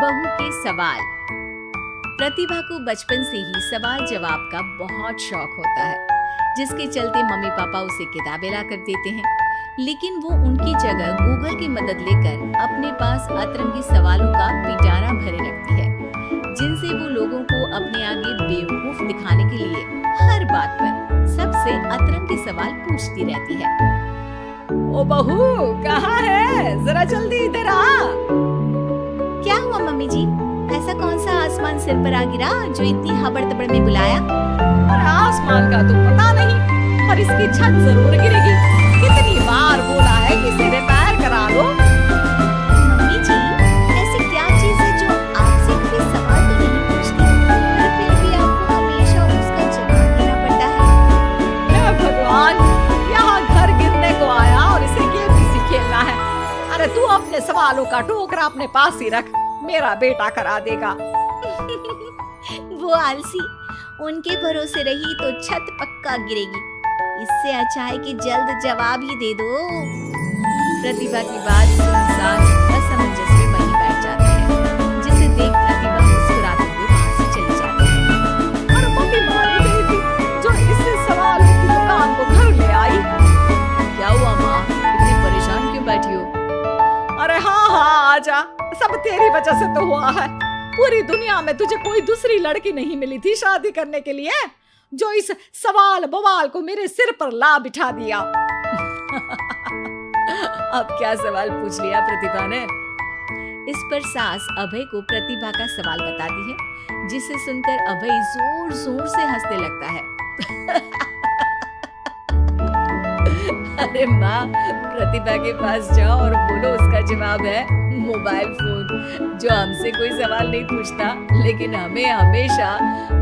बहू के सवाल। प्रतिभा को बचपन से ही सवाल जवाब का बहुत शौक होता है, जिसके चलते मम्मी पापा उसे किताबें ला कर देते हैं। लेकिन वो उनकी जगह गूगल की मदद लेकर अपने पास अतरंगी सवालों का पिटारा भरे रखती है, जिनसे वो लोगों को अपने आगे बेवकूफ दिखाने के लिए हर बात पर सबसे अतरंगी सवाल पूछती रहती है। ओ बहू, कहाँ है? जरा जल्दी इधर आ। क्या हुआ मम्मी जी? ऐसा कौन सा आसमान सिर पर आ गिरा जो इतनी हबड़ तबड़ में बुलाया? और आसमान का तो पता नहीं, पर इसकी छत जरूर गिरेगी। कितनी बार बोला है कि इसे रिपेयर करा लो। मम्मी जी, ऐसी क्या चीज है जो आपसे कोई सवाल तो नहीं पूछती, पर फिर भी आपको हमेशा उसका जवाब देना पड़ता है? हे भगवान, यहाँ घर गिरने को आया और इसे गेम भी खेलना है। अरे तू अपने सवालों का टोकरा अपने पास ही रख, मेरा बेटा करा देगा। वो आलसी, उनके भरोसे रही तो छत पक्का गिरेगी। इससे अच्छा है कि जल्द जवाब ही दे दो। प्रतिभा की बात सुन सास असमंजस में वहीं बैठ जाते हैं, जिसे देख प्रतिभा मुस्कुराते हुए वहां से चली जाती है। और मम्मी मारी गई थी जो इससे सवालों की दुकान को घर ले आई। क्या हुआ माँ, इतनी परेशान क्यों बैठी हो? अरे हाँ, आजा, सब तेरी वजह से तो हुआ है। पूरी दुनिया में तुझे कोई दूसरी लड़की नहीं मिली थी शादी करने के लिए, जो इस सवाल बवाल को मेरे सिर पर ला बिठा दिया। अब क्या सवाल पूछ लिया प्रतिभा ने? इस पर सास अभय को प्रतिभा का सवाल बताती है, जिसे सुनकर अभय जोर जोर से हंसने लगता है। अरे माँ, प्रतिभा के पास जाओ और बोलो उसका जवाब है मोबाइल फोन, जो हमसे कोई सवाल नहीं पूछता, लेकिन हमें हमेशा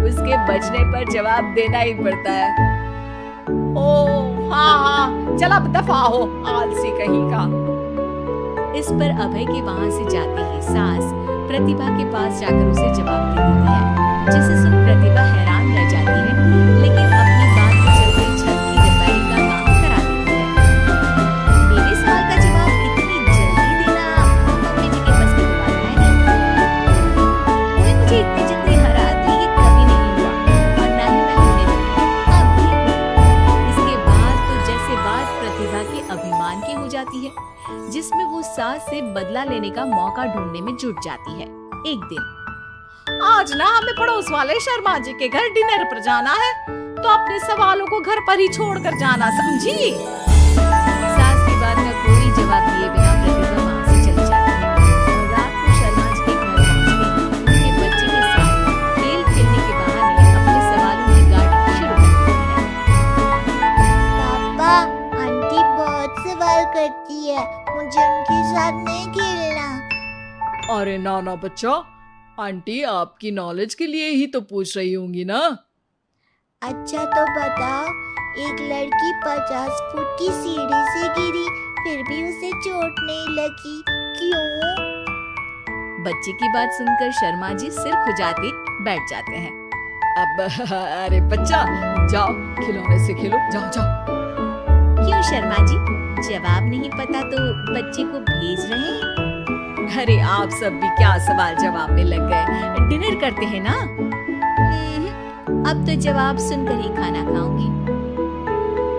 उसके बचने पर जवाब देना ही पड़ता है। ओ हाँ, चल अब दफा हो, आलसी कहीं का। इस पर अभय के वहां से जाती ही सास प्रतिभा के पास जाकर उसे जवाब दे देती है, जिसे सुन प्रतिभा हैरान रह जाती है, लेकिन अपनी बात को चलते छत की रिपेयरिंग का काम करा देती है। मेरे सवाल का जवाब इतनी जल्दी देना मम्मी जी के बस की बात है नहीं। कोई मुझे इतनी जल्दी हराती ये कभी नहीं हुआ, और ना ही मैं होने दूंगी, अब भी नहीं। इसके बाद तो जैसे बात प्रतिभा के अभिमान की हो जाती है, जिसमें वो सास से बदला लेने का मौका ढूंढने में जुट जाती है। एक दिन आज ना हमें पड़ोस वाले शर्मा जी के घर डिनर पर जाना है, तो अपने सवालों को घर पर ही छोड़कर जाना, समझी? सास की बात का कोई जवाब दिए बिना प्रतिभा वहां से चली जाती है और रात को शर्मा जी के घर पहुंचते ही उनके बच्चे के साथ खेल खेलने के बहाने अपने सवालों की गाड़ी शुरू कर देती है। पापा, आंटी बहुत सवाल करती है, मुझे उनके साथ नहीं खेलना। अरे ना ना बच्चा, आंटी आपकी नॉलेज के लिए ही तो पूछ रही होंगी ना। अच्छा तो बताओ, एक लड़की 50 फुट की सीढ़ी से गिरी, फिर भी उसे चोट नहीं लगी, क्यों? बच्चे की बात सुनकर शर्मा जी सिर खुजाते बैठ जाते हैं। अब अरे बच्चा, जाओ खिलौने से खेलो, जाओ जाओ। क्यों शर्मा जी, जवाब नहीं पता तो बच्चे को भेज रहे हैं? अरे आप सब भी क्या सवाल जवाब में लग गए, डिनर करते हैं ना। अब तो जवाब सुनकर ही खाना खाऊंगी।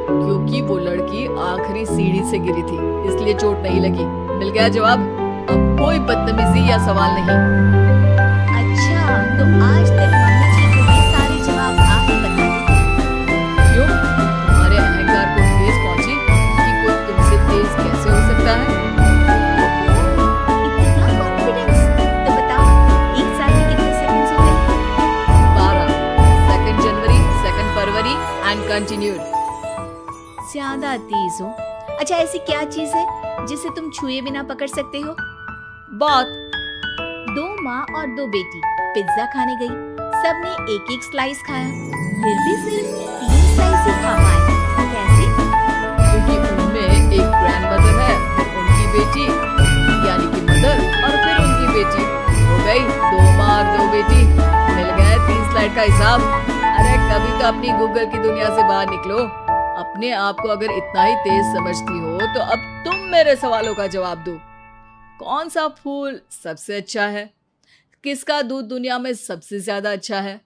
क्योंकि वो लड़की आखिरी सीढ़ी से गिरी थी, इसलिए चोट नहीं लगी। मिल गया जवाब, अब कोई बदतमीजी या सवाल नहीं। अच्छा, तो आज तक मम्मी जी को ये सारे जवाब आप ही बताते थे? क्यों, तुम्हारे अहंकार को ठेस पहुंची कि कोई तुमसे तेज कैसे हो सकता है? इतना कॉन्फिडेंस? तो बताओ, एक साल में कितने सेकंड्स होते हैं? 12, 2 जनवरी, 2 फरवरी एंड कंटिन्यूड। ज्यादा तेज हो? अच्छा, ऐसी क्या चीज है जिसे तुम छुए बिना पकड़ सकते हो? बात। 2 माँ और 2 बेटी पिज्जा खाने गई, सबने एक एक स्लाइस खाया, फिर भी सिर्फ 3 स्लाइस ही खा पाए। कैसे? क्योंकि उनमें एक ग्रैंडमदर है, फिर उनकी बेटी यानी कि मदर, और फिर उनकी बेटी, हो गई 2 माँ और 2 बेटी। मिल गए 3 स्लाइड का हिसाब। अरे कभी तो अपनी गूगल की दुनिया से बाहर निकलो। अपने आप को अगर इतना ही तेज समझती हो तो अब तुम मेरे सवालों का जवाब दो। कौन सा फूल सबसे अच्छा है? किसका दूध दुनिया में सबसे ज्यादा अच्छा है?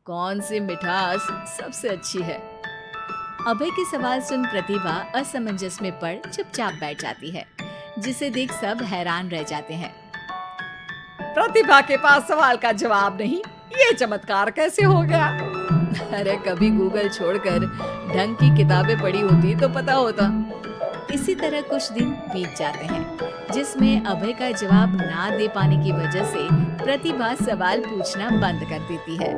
कौन सी मिठास सबसे अच्छी है? अभय के सवाल सुन प्रतिभा असमंजस में पड़ चुपचाप बैठ जाती है, जिसे देख सब हैरान रह जाते हैं। प्रतिभा के पास सवाल का जवाब नहीं, ये चमत्कार कैसे हो गया? अरे कभी गूगल छोड़कर ढंग की किताबें पढ़ी होती तो पता होता। इसी तरह कुछ दिन बीत जाते हैं, जिसमें अभय का जवाब ना दे पाने की वजह से प्रतिभा सवाल पूछना बंद कर देती है,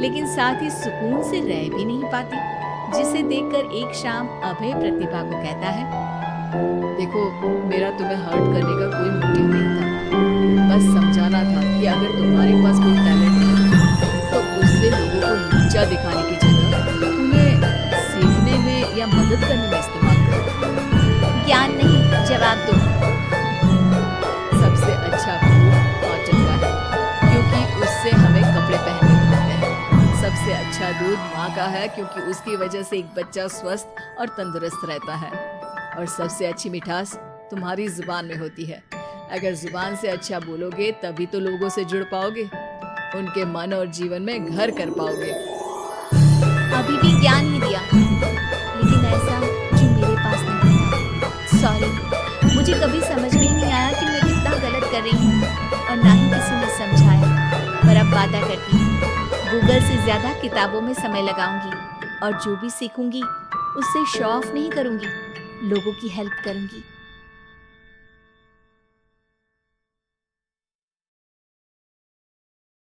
लेकिन साथ ही सुकून से रह भी नहीं पाती, जिसे देखकर एक शाम अभय प्रतिभा को कहता है, देखो, मेरा तुम्हें हर्ट करने का कोई मोटिव नहीं था, बस समझाना था कि अगर तुम्हारे पास कोई टैलेंट है तो उससे लोगों को नीचा दिखाने की जगह उन्हें सीखने में या मदद करने में इस्तेमाल करो। ज्ञान नहीं, जवाब दो। सबसे अच्छा फूल कॉटन का है, क्योंकि उससे हमें कपड़े पहनने को मिलते हैं। सबसे अच्छा दूध माँ का है, क्योंकि उसकी वजह से एक बच्चा स्वस्थ और तंदुरुस्त रहता है। और सबसे अच्छी मिठास तुम्हारी जुबान में होती है। अगर जुबान से अच्छा बोलोगे तभी तो लोगों से जुड़ पाओगे, उनके मन और जीवन में घर कर पाओगे। अभी भी ज्ञान ही दिया, लेकिन ऐसा जो मेरे पास नहीं था। सॉरी, मुझे कभी समझ में ही नहीं आया कि मैं कितना गलत कर रही हूँ, और ना ही किसी ने समझाया। पर अब वादा करती हूँ, गूगल से ज्यादा किताबों में समय लगाऊंगी, और जो भी सीखूंगी उससे शो ऑफ नहीं करूंगी, लोगों की हेल्प करूंगी।